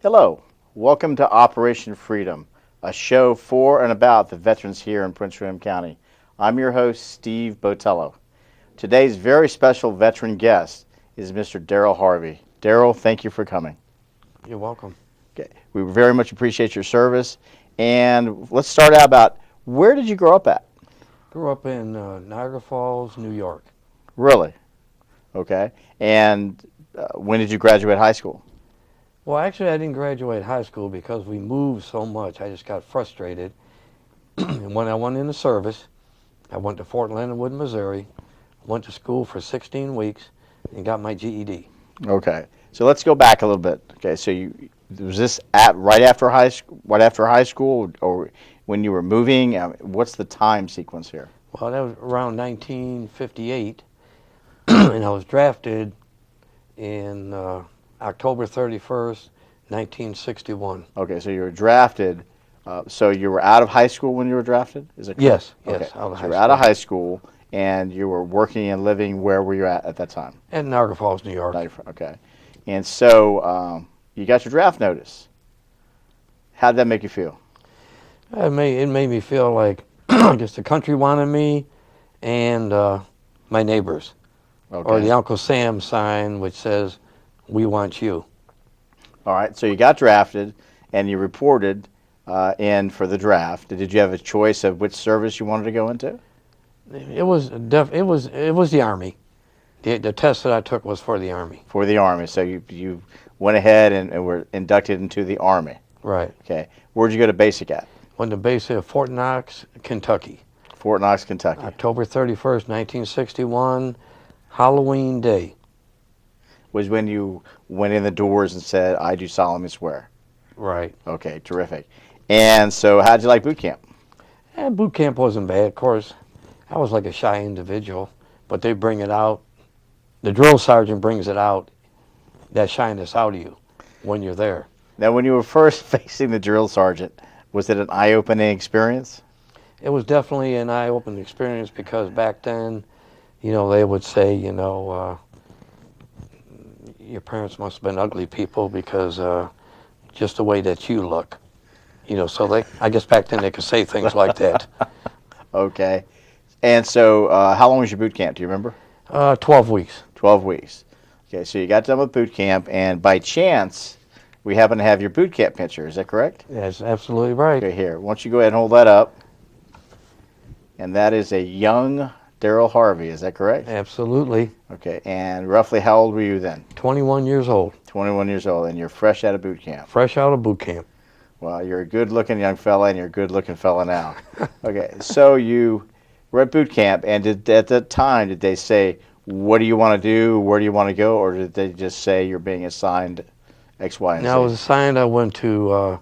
Hello, welcome to Operation Freedom, a show for and about the veterans here in Prince William County. I'm your host, Steve Botello. Today's very special veteran guest is Mr. Daryl Harvey. Daryl, thank you for coming. You're welcome. Okay. We very much appreciate your service. And let's start out about, where did you grow up at? Grew up in Niagara Falls, New York. Really? Okay. And when did you graduate high school? Well, actually, I didn't graduate high school because we moved so much. I just got frustrated. And when I went into service, I went to Fort Leonard Wood, Missouri, went to school for 16 weeks, and got my GED. Okay. So let's go back a little bit. Okay. So was this right after high school, or when you were moving? What's the time sequence here? Well, that was around 1958, and I was drafted in October 31st, 1961. Okay, so you were drafted. So you were out of high school when you were drafted? Is it correct? Yes, Okay. out of So high you were school. out of high school, and you were working and living. Where were you at that time? At Niagara Falls, New York. Okay. And so you got your draft notice. How did that make you feel? It made me feel like I guess the country wanted me, and my neighbors, Okay. or the Uncle Sam sign, which says, "We want you." All right. So you got drafted, and you reported in for the draft. Did you have a choice of which service you wanted to go into? It was the Army. The test that I took was for the Army. For the Army. So you went ahead and were inducted into the Army. Right. Okay. Where'd you go to basic at? Went to base at Fort Knox, Kentucky. Fort Knox, Kentucky. October 31st, 1961, Halloween Day. Was when you went in the doors and said, "I do solemnly swear." Right. Okay, terrific. And so how'd you like boot camp? And boot camp wasn't bad, of course. I was like a shy individual, but they bring it out. The drill sergeant brings it out, that shyness out of you when you're there. Now, when you were first facing the drill sergeant, was it an eye-opening experience? It was definitely an eye-opening experience because back then, they would say, your parents must have been ugly people because just the way that you look. So I guess back then they could say things like that. Okay. And so how long was your boot camp? Do you remember? 12 weeks. 12 weeks. Okay, so you got done with boot camp, and by chance, we happen to have your boot camp picture. Is that correct? That's absolutely right. Okay, here. Why don't you go ahead and hold that up? And that is a young Daryl Harvey. Is that correct? Absolutely. Okay, and roughly how old were you then? 21 years old. 21 years old, and you're fresh out of boot camp. Fresh out of boot camp. Well, you're a good-looking young fella, and you're a good-looking fella now. Okay, so you were at boot camp, and at that time, did they say, what do you want to do, where do you want to go, or did they just say you're being assigned X, Y, and Z? Now, I was assigned, I went to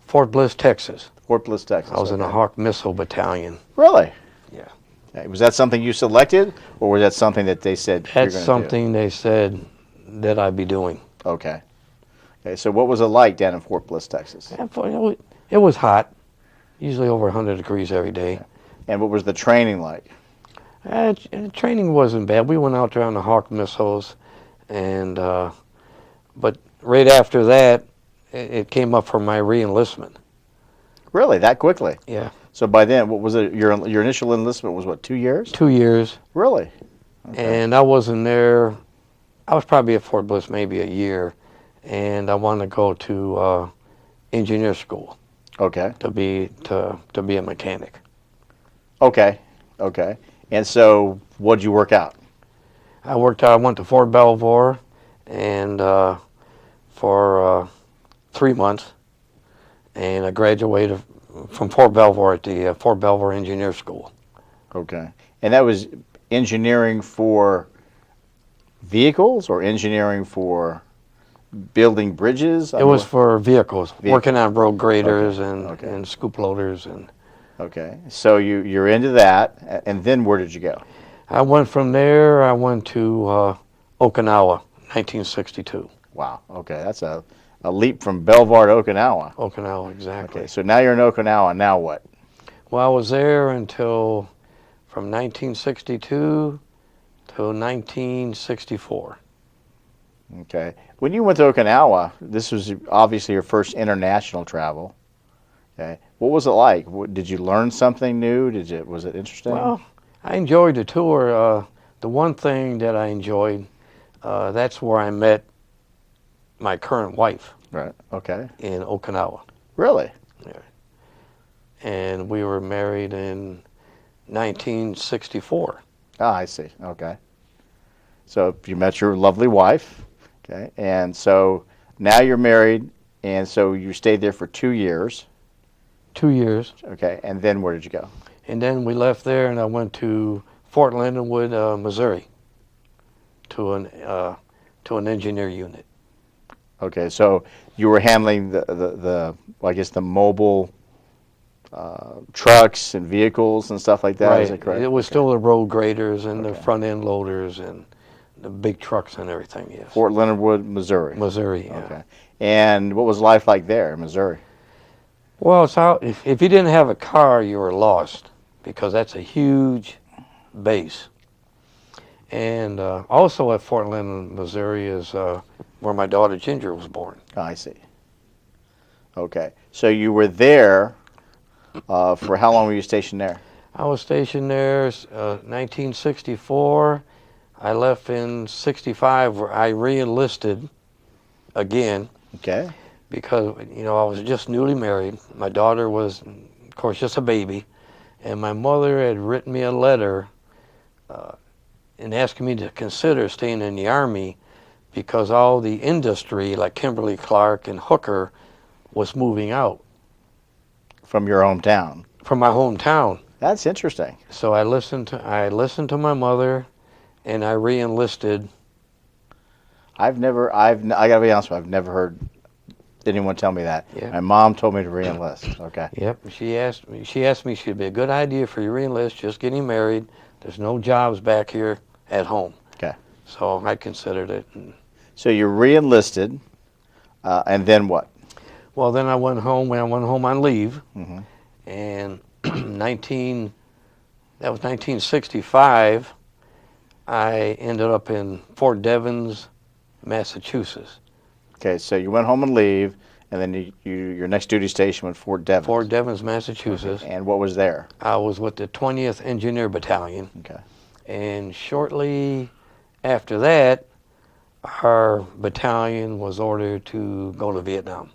Fort Bliss, Texas. Fort Bliss, Texas. I was in a Hawk Missile Battalion. Really? Yeah. Okay, was that something you selected, or was that something that they said you're going to do? That's something they said that I'd be doing. Okay. Okay, so what was it like down in Fort Bliss, Texas? It was hot, usually over 100 degrees every day. And what was the training like? Training wasn't bad. We went out there on the Hawk missiles, and but right after that, it came up for my re-enlistment. Really, that quickly? Yeah. So by then, what was it? Your initial enlistment was what, 2 years? 2 years. Really? Okay. And I wasn't there. I was probably at Fort Bliss maybe a year, and I wanted to go to engineer school. Okay. To be a mechanic. Okay. Okay. And so, what did you work out? I went to Fort Belvoir, and for 3 months, and I graduated from Fort Belvoir at the Fort Belvoir Engineer School. Okay. And that was engineering for vehicles or engineering for building bridges? It was for vehicles, working on road graders and scoop loaders. Okay. So you're into that, and then where did you go? I went from there, I went to Okinawa, 1962. Wow. Okay. That's a leap from Belvoir to Okinawa. Okinawa, exactly. Okay. So now you're in Okinawa. Now what? Well, I was there until from 1962 to 1964. Okay. When you went to Okinawa, this was obviously your first international travel. Okay. What was it like? Did you learn something new? Was it interesting? Well, I enjoyed the tour. The one thing that I enjoyed, that's where I met my current wife Right. Okay. in Okinawa. Really? Yeah. And we were married in 1964. Ah, I see. Okay. So you met your lovely wife. Okay. And so now you're married, and so you stayed there for 2 years. 2 years. Okay. And then where did you go? And then we left there, and I went to Fort Leonard Wood, Missouri, to an engineer unit. Okay. So you were handling well, I guess the mobile trucks and vehicles and stuff like that. Right. Is that correct? It was still the road graders and the Okay. front end loaders and the big trucks and everything. Yes. Fort Leonard Wood, Missouri. Missouri. Yeah. Okay. And what was life like there in Missouri? Well, it's how if you didn't have a car, you were lost because that's a huge base. And also at Fort Leonard, Missouri, is where my daughter Ginger was born. Oh, I see. Okay. So you were there for how long were you stationed there? I was stationed there 1964. I left in 65 where I re-enlisted again. Okay. Because, I was just newly married. My daughter was, of course, just a baby. And my mother had written me a letter and asking me to consider staying in the Army because all the industry, like Kimberly-Clark and Hooker, was moving out. From your hometown? From my hometown. That's interesting. So I listened to my mother, and I re-enlisted. I gotta be honest with you, I've never heard anyone tell me that. Yeah. My mom told me to re-enlist. Okay. Yep. She asked me should be a good idea for you to re-enlist, just getting married. There's no jobs back here at home. Okay. So I considered it. So you re-enlisted, and then what? Well, then I went home. When I went home on leave, Mm-hmm. and 1965, I ended up in Fort Devens, Massachusetts. Okay, so you went home on leave, and then your next duty station was Fort Devens. Fort Devens, Massachusetts. And what was there? I was with the 20th Engineer Battalion. Okay. And shortly after that, our battalion was ordered to go to Vietnam.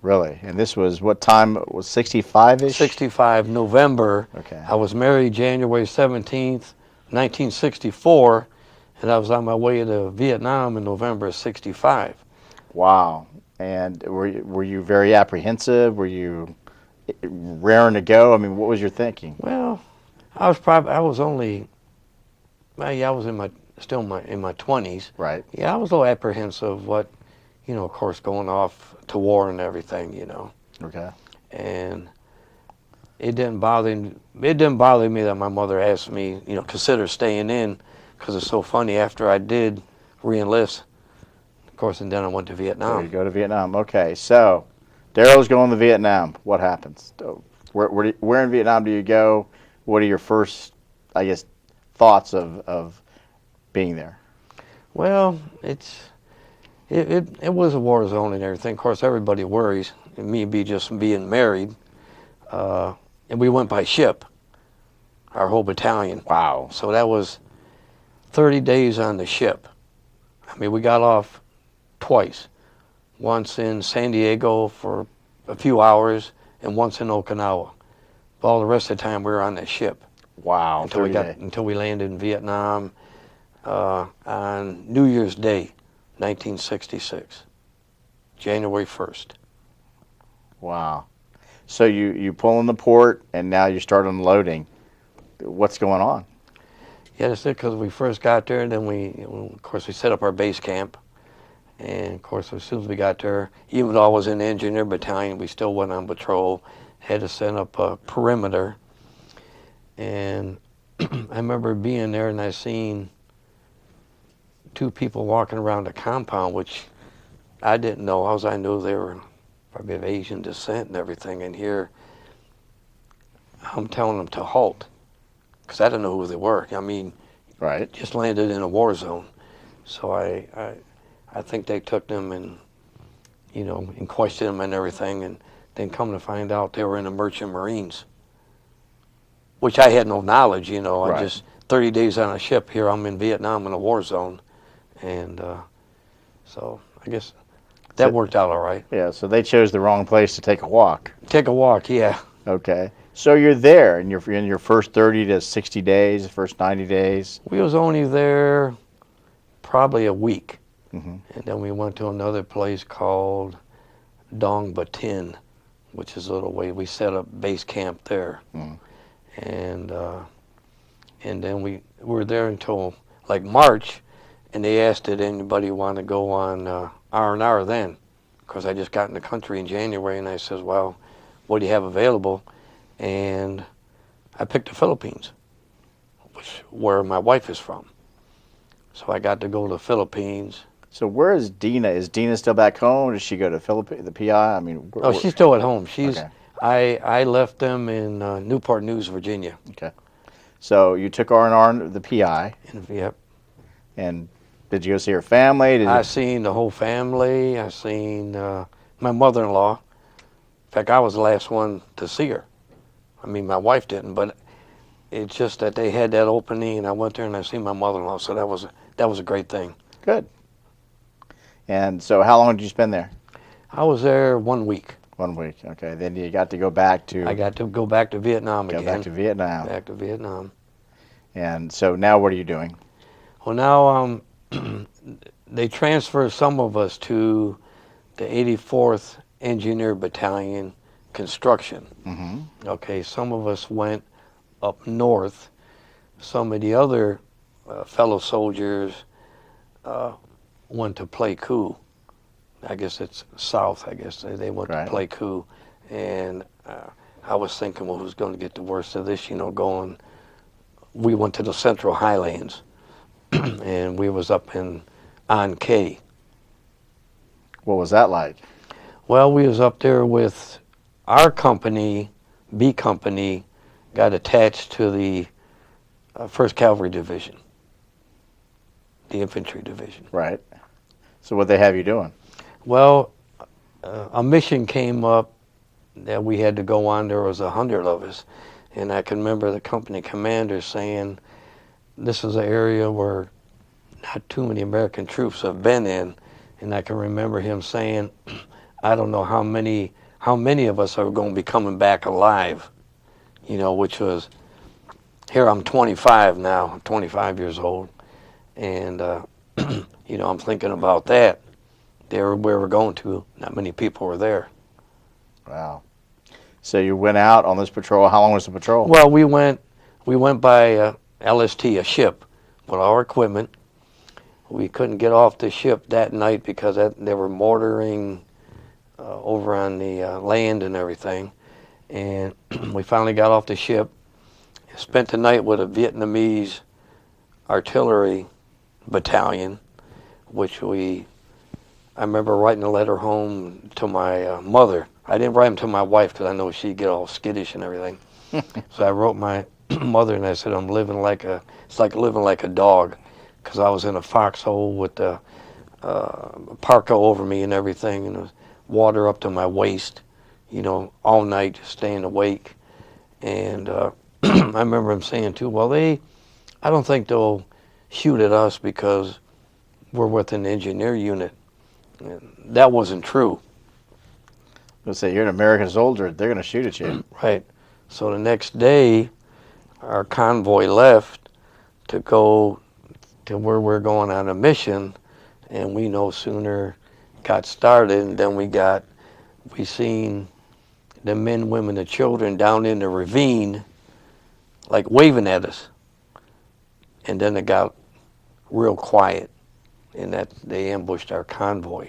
Really? And this was what time? It was 65-ish? 65 November. Okay. I was married January 17th, 1964, and I was on my way to Vietnam in November of 65. Wow. And were you very apprehensive? Were you raring to go? I mean, what was your thinking? Well, I was still in my 20s. Right. Yeah, I was a little apprehensive what, of course, going off to war and everything, Okay. And it didn't bother me that my mother asked me, consider staying in, because it's so funny. After I did re-enlist, of course, and then I went to Vietnam. So you go to Vietnam. Okay. So Daryl's going to Vietnam. What happens? Where in Vietnam do you go? What are your first, I guess, thoughts of being there? Well, it was a war zone and everything. Of course, everybody worries. And me just being married, and we went by ship, our whole battalion. Wow. So that was 30 days on the ship. I mean, we got off twice. Once in San Diego for a few hours, and once in Okinawa. But all the rest of the time we were on that ship. Wow. Until we landed in Vietnam on New Year's Day, 1966, January 1st. Wow. So you pull in the port, and now you start unloading. What's going on? Yeah, that's it, because we first got there, and then of course, we set up our base camp. And, of course, as soon as we got there, even though I was in the engineer battalion, we still went on patrol, had to set up a perimeter. And I remember being there, and I seen two people walking around the compound, which I didn't know. I knew they were probably of Asian descent and everything. And here, I'm telling them to halt, because I didn't know who they were. I mean, Right. just landed in a war zone. So I I think they took them and, and questioned them and everything, and then come to find out they were in the Merchant Marines, which I had no knowledge, Right. I just, 30 days on a ship, here I'm in Vietnam in a war zone, and so I guess that worked out all right. Yeah, so they chose the wrong place to take a walk. Take a walk, yeah. Okay. So you're there, and you're in your first 30 to 60 days, first 90 days. We was only there probably a week, Mm-hmm. and then we went to another place called Dong Batin, which is a little way. We set up base camp there, and then we were there until like March, and they asked did anybody want to go on R&R then, because I just got in the country in January, and I says, well, what do you have available? And I picked the Philippines, where my wife is from. So I got to go to the Philippines. So where is Dina? Is Dina still back home? Does she go to the PI? I mean, She's still at home. She's okay. I left them in Newport News, Virginia. Okay. So you took R&R to the PI. Yep. And did you go see her family? I seen the whole family. I seen my mother-in-law. In fact, I was the last one to see her. I mean, my wife didn't, but it's just that they had that opening, and I went there and I seen my mother-in-law. So that was a great thing. Good. And so how long did you spend there? I was there 1 week. 1 week. Okay. Then you got to go back to... I got to go back to Vietnam again. Go back to Vietnam. Back to Vietnam. And so now what are you doing? Well, now they transferred some of us to the 84th Engineer Battalion Construction. Mm-hmm. Okay, some of us went up north. Some of the other fellow soldiers went to Pleiku. I guess it's south, I guess. They went to Pleiku. And I was thinking, well, who's going to get the worst of this, going. We went to the Central Highlands, and we was up in An Khe. What was that like? Well, we was up there with our company, B Company, got attached to the 1st Cavalry Division, the Infantry Division. Right. So what they have you doing? Well, a mission came up that we had to go on. There was 100 of us. And I can remember the company commander saying, this is an area where not too many American troops have been in. And I can remember him saying, I don't know how many of us are going to be coming back alive, which was, here I'm 25 now, I'm 25 years old. And, I'm thinking about that. There where we're going to, not many people were there. Wow. So you went out on this patrol. How long was the patrol? Well, we went by LST, a ship, with our equipment. We couldn't get off the ship that night because they were mortaring over on the land and everything. And we finally got off the ship, spent the night with a Vietnamese artillery battalion, which I remember writing a letter home to my mother. I didn't write them to my wife because I know she'd get all skittish and everything. So I wrote my mother and I said, it's like living like a dog, because I was in a foxhole with the parka over me and everything, and water up to my waist, all night staying awake. And I remember him saying too, well, I don't think they'll shoot at us because we're with an engineer unit. And that wasn't true. Let's say you're an American soldier, they're going to shoot at you. Right. So the next day, our convoy left to go to where we're going on a mission, and we no sooner got started, and then we seen the men, women, and children down in the ravine, like waving at us. And then it got real quiet, and that they ambushed our convoy.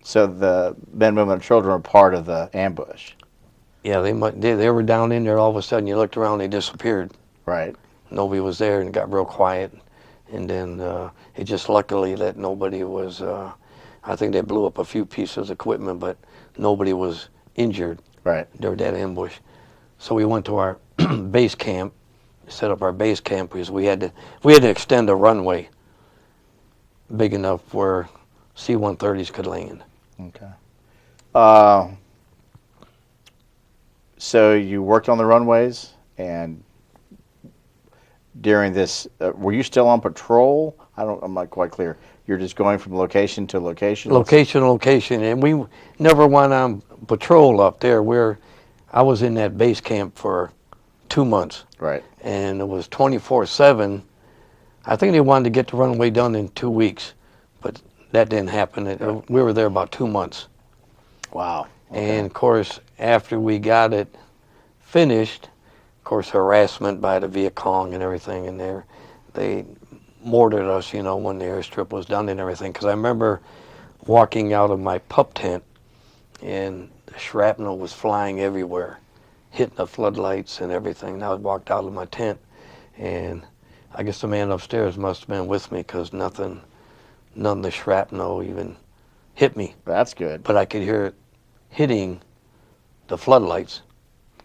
So the men, women, and children were part of the ambush. Yeah, they were down in there. All of a sudden, you looked around, they disappeared. Right. Nobody was there, and it got real quiet. And then it just luckily that nobody was. I think they blew up a few pieces of equipment, but nobody was injured. Right. During that ambush. So we went to our base camp, set up our base camp because we had to extend the runway. big enough where C-130s could land. Okay. So you worked on the runways, and during this, were you still on patrol? I'm not quite clear. You're just going from location to location? Location to location, and we never went on patrol up there. I was in that base camp for 2 months. Right. And it was 24/7. I think they wanted to get the runway done in 2 weeks, but that didn't happen. We were there about 2 months. Wow. Okay. And of course, after we got it finished, of course, harassment by the Viet Cong and everything in there. They mortared us, when the airstrip was done and everything. Because I remember walking out of my pup tent, and the shrapnel was flying everywhere, hitting the floodlights and everything. And I walked out of my tent, and I guess the man upstairs must have been with me, because none of the shrapnel even hit me. That's good. But I could hear it hitting the floodlights.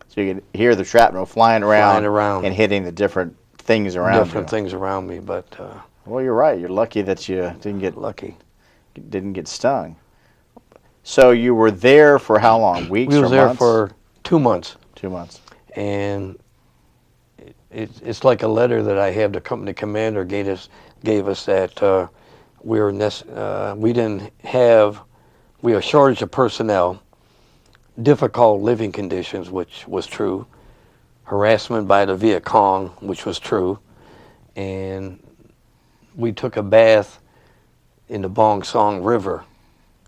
So you could hear the shrapnel flying around and hitting the different things around things around me, but well, you're right. You're lucky that you didn't get stung. So you were there for how long? Weeks or months? We were there for 2 months. 2 months. And it's like a letter that I have. The company commander gave us that we were a shortage of personnel, difficult living conditions, which was true, harassment by the Viet Cong, which was true, and we took a bath in the Bong Song River.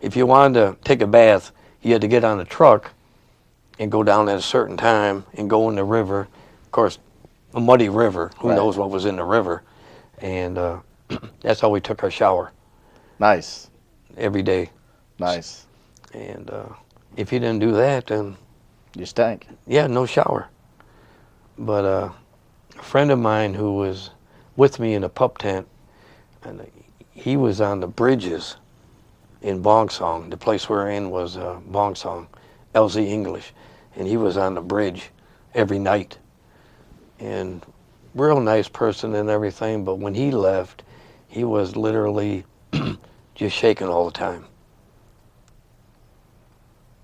If you wanted to take a bath, you had to get on a truck and go down at a certain time and go in the river. Of course, a muddy river. Who knows what was in the river? And that's how we took our shower. Nice. Every day. Nice. And if you didn't do that, then you stank. Yeah, no shower. But a friend of mine who was with me in a pup tent, and he was on the bridges in Bong Song. The place we're in was Bong Song, LZ English, and he was on the bridge every night. And real nice person and everything, but when he left, he was literally just shaking all the time.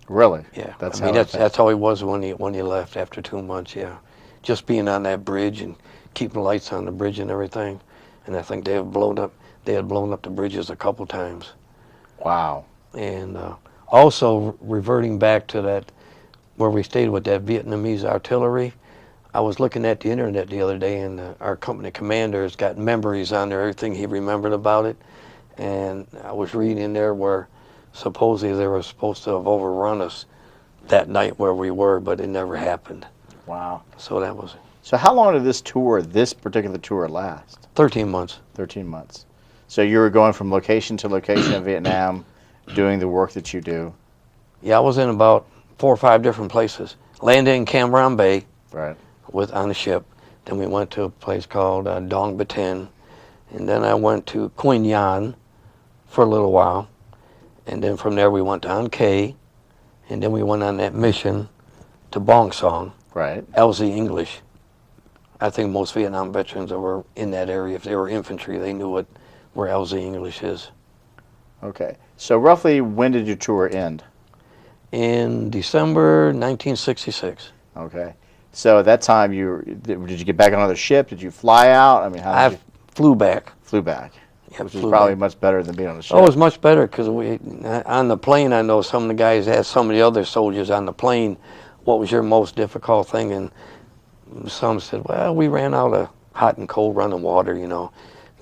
Really? Yeah. That's how he was when he left after 2 months. Yeah, just being on that bridge and keeping lights on the bridge and everything. And I think they had blown up the bridges a couple times. Wow. And also reverting back to that, where we stayed with that Vietnamese artillery. I was looking at the internet the other day, and our company commander's got memories on there, everything he remembered about it. And I was reading in there where supposedly they were supposed to have overrun us that night where we were, but it never happened. Wow. So that was it. So how long did this particular tour last? 13 months. 13 months. So you were going from location to location in Vietnam, doing the work that you do? Yeah, I was in about 4 or 5 different places. Landed in Cam Ranh Bay. Right. On the ship. Then we went to a place called Dong Ba Tin, and then I went to Quyen Yan for a little while, and then from there we went to An Khe, and then we went on that mission to Bong Song, right? LZ English. I think most Vietnam veterans that were in that area, if they were infantry, they knew where LZ English is. Okay, so roughly when did your tour end? In December 1966. Okay. So at that time, did you get back on another ship? Did you fly out? I mean, I flew back. Flew back. Yeah, which is probably much better than being on the ship. Oh, it was much better because on the plane, I know some of the guys asked some of the other soldiers on the plane, what was your most difficult thing? And some said, well, we ran out of hot and cold running water,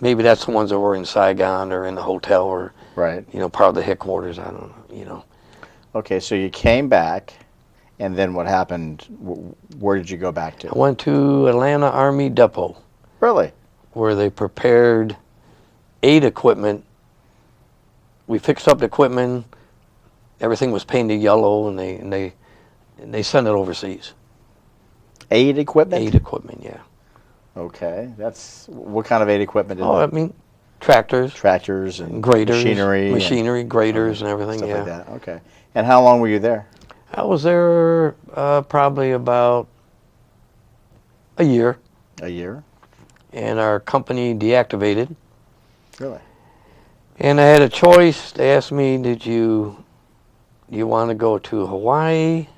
Maybe that's the ones that were in Saigon or in the hotel or, right. Part of the headquarters. I don't know, Okay, so you came back. And then what happened? Where did you go back to? I went to Atlanta Army Depot. Really? Where they prepared aid equipment. We fixed up the equipment. Everything was painted yellow, and they sent it overseas. Aid equipment? Aid equipment, yeah. Okay, what kind of aid equipment? I mean, tractors. Tractors and graders. Machinery, graders, and everything. Stuff yeah. like that. Okay. And how long were you there? I was there probably about a year. A year? And our company deactivated. Really? And I had a choice. They asked me, do you want to go to Hawaii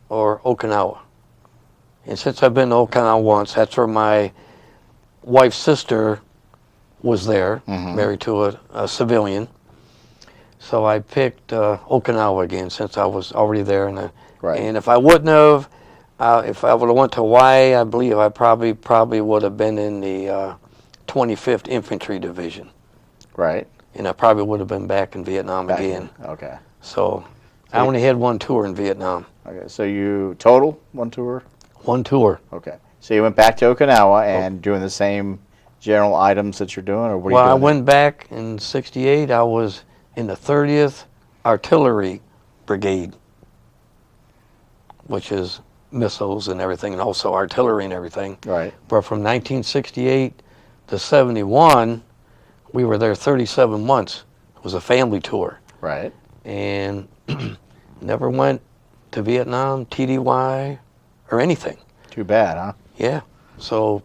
or Okinawa? And since I've been to Okinawa once, that's where my wife's sister was there, married to a civilian. So I picked Okinawa again since I was already there. And if I wouldn't have, if I would have went to Hawaii, I believe I probably would have been in the 25th Infantry Division. Right. And I probably would have been back in Vietnam again. Okay. So I only had one tour in Vietnam. Okay. So you total one tour? One tour. Okay. So you went back to Okinawa and doing the same general items that you're doing, or what are you doing? Well, I went back in '68. I was in the 30th Artillery Brigade, which is missiles and everything, and also artillery and everything. Right. But from 1968 to '71, we were there 37 months. It was a family tour. Right. And never went to Vietnam, TDY, or anything. Too bad, huh? Yeah. So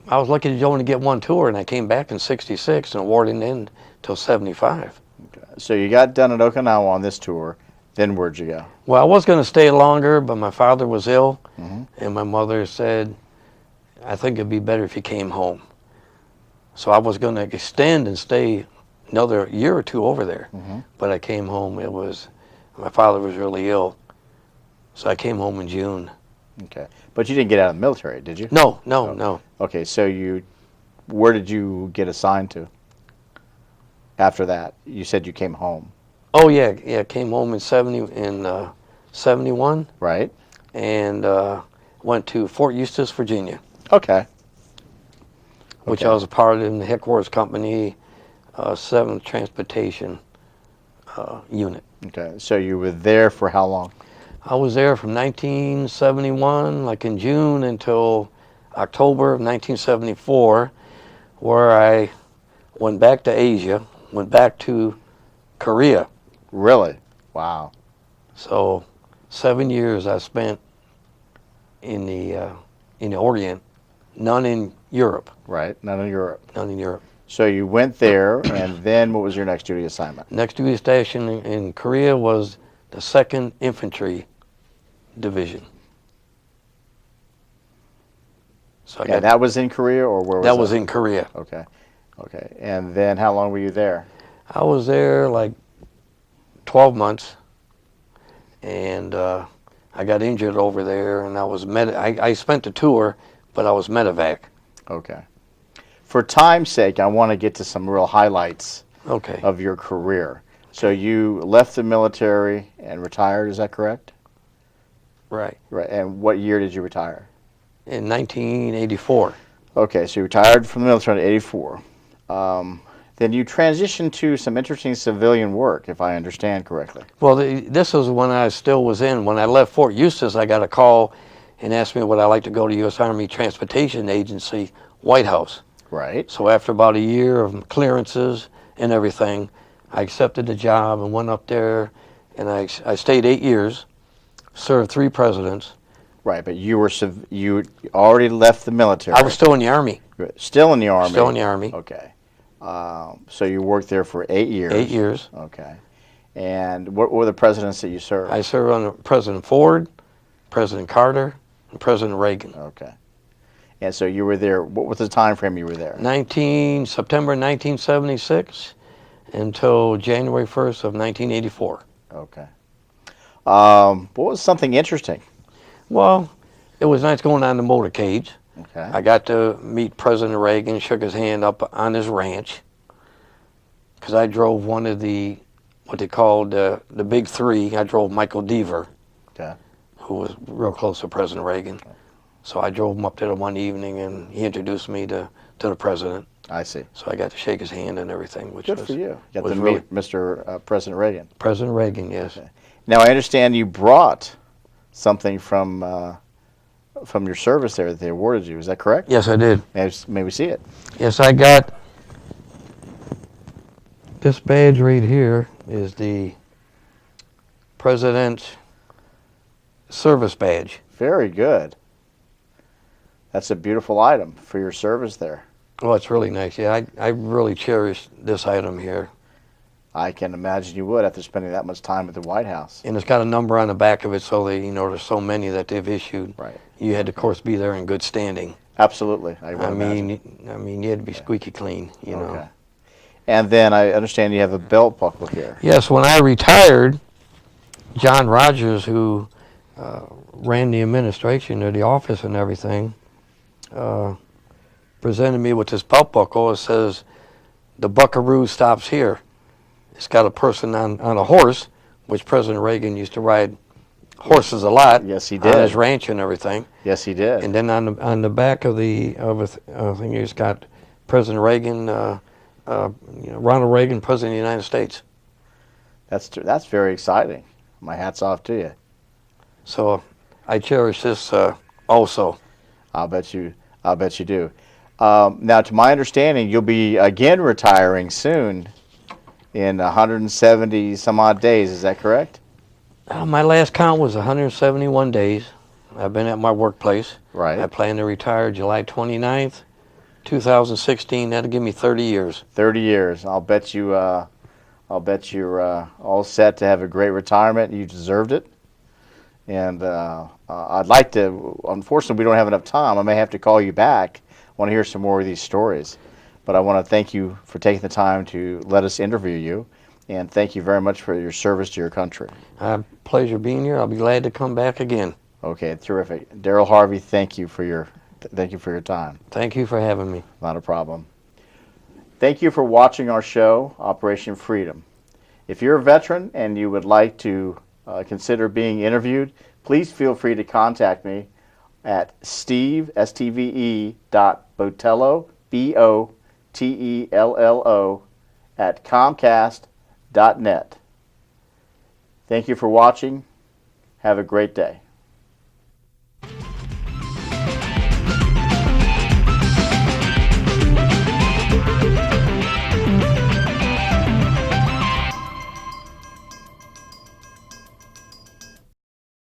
I was lucky to only get one tour, and I came back in '66 and awarded in until '75. Okay. So you got done at Okinawa on this tour. Then where'd you go? Well, I was going to stay longer, but my father was ill, and my mother said, I think it'd be better if you came home. So I was going to extend and stay another year or two over there, but I came home. My father was really ill, so I came home in June. Okay. But you didn't get out of the military, did you? No, no. Okay, so where did you get assigned to after that? You said you came home. Oh, yeah, came home in 71, Right. and went to Fort Eustis, Virginia, Okay. which I was a part of in the headquarters company, 7th Transportation Unit. Okay, so you were there for how long? I was there from 1971, like in June, until October of 1974, where I went back to Asia, went back to Korea. Really? Wow. So 7 years I spent in the Orient, none in Europe. Right, none in Europe. None in Europe. So you went there, and then what was your next duty assignment? Next duty station in Korea was the 2nd Infantry Division. So that was in Korea, or where was that? That was in Korea. Okay. Okay. And then how long were you there? I was there like 12 months, and I got injured over there, and I was I spent the tour, but I was medevac. Okay. For time's sake, I want to get to some real highlights of your career. So you left the military and retired, is that correct? Right. Right. And what year did you retire? In 1984. Okay, so you retired from the military in '84. Then you transitioned to some interesting civilian work, if I understand correctly. Well, this was when I still was in. When I left Fort Eustis, I got a call and asked me would I like to go to U.S. Army Transportation Agency, White House. Right. So after about a year of clearances and everything, I accepted the job and went up there, and I stayed 8 years, served 3 presidents. Right, but you already left the military. I was still in the Army. Still in the Army? Still in the Army. Okay. So you worked there for 8 years? 8 years. Okay. And what were the presidents that you served? I served under President Ford, President Carter, and President Reagan. Okay. And so you were there, what was the time frame you were there? September 1976 until January 1st of 1984. Okay. What was something interesting? Well, it was nice going on the motorcade. Okay. I got to meet President Reagan, shook his hand up on his ranch, because I drove one of what they called the Big Three. I drove Michael Deaver, who was real close to President Reagan. Okay. So I drove him up there one evening, and he introduced me to the president. I see. So I got to shake his hand and everything, which was good for you. You got to really, meet Mr. President Reagan. President Reagan, yes. Okay. Now I understand you brought something from your service there that they awarded you. Is that correct? Yes, I did. May we see it? Yes, I got this badge right here. Is the President's Service Badge. Very good. That's a beautiful item for your service there. Oh, it's really nice. Yeah, I really cherish this item here. I can imagine you would after spending that much time at the White House. And it's got a number on the back of it, so they, there's so many that they've issued. Right. You had to, of course, be there in good standing. Absolutely. I would imagine. I mean, you had to be squeaky clean, you know. Okay. And then I understand you have a belt buckle here. Yes, when I retired, John Rogers, who ran the administration of the office and everything, presented me with this belt buckle. It says, "The Buckaroo stops here." It's got a person on a horse, which President Reagan used to ride horses a lot. Yes, he did. On his ranch and everything. Yes, he did. And then on the back of the thing, it's got President Reagan, Ronald Reagan, President of the United States. That's very exciting. My hat's off to you. So I cherish this also. I'll bet you do. Now, to my understanding, you'll be again retiring soon in 170 some odd days. Is that correct? My last count was 171 days. I've been at my workplace. Right. I plan to retire July 29th, 2016. That'll give me 30 years. 30 years. I'll bet you're all set to have a great retirement. You deserved it. And I'd like to. Unfortunately, we don't have enough time. I may have to call you back. I want to hear some more of these stories. But I want to thank you for taking the time to let us interview you, and thank you very much for your service to your country. Pleasure being here. I'll be glad to come back again. Okay, terrific. Daryl Harvey, thank you for your time. Thank you for having me. Not a problem. Thank you for watching our show, Operation Freedom. If you're a veteran and you would like to consider being interviewed, please feel free to contact me at Steve, STVE, Botello, BOTELLO, at Comcast.net. Thank you for watching. Have a great day.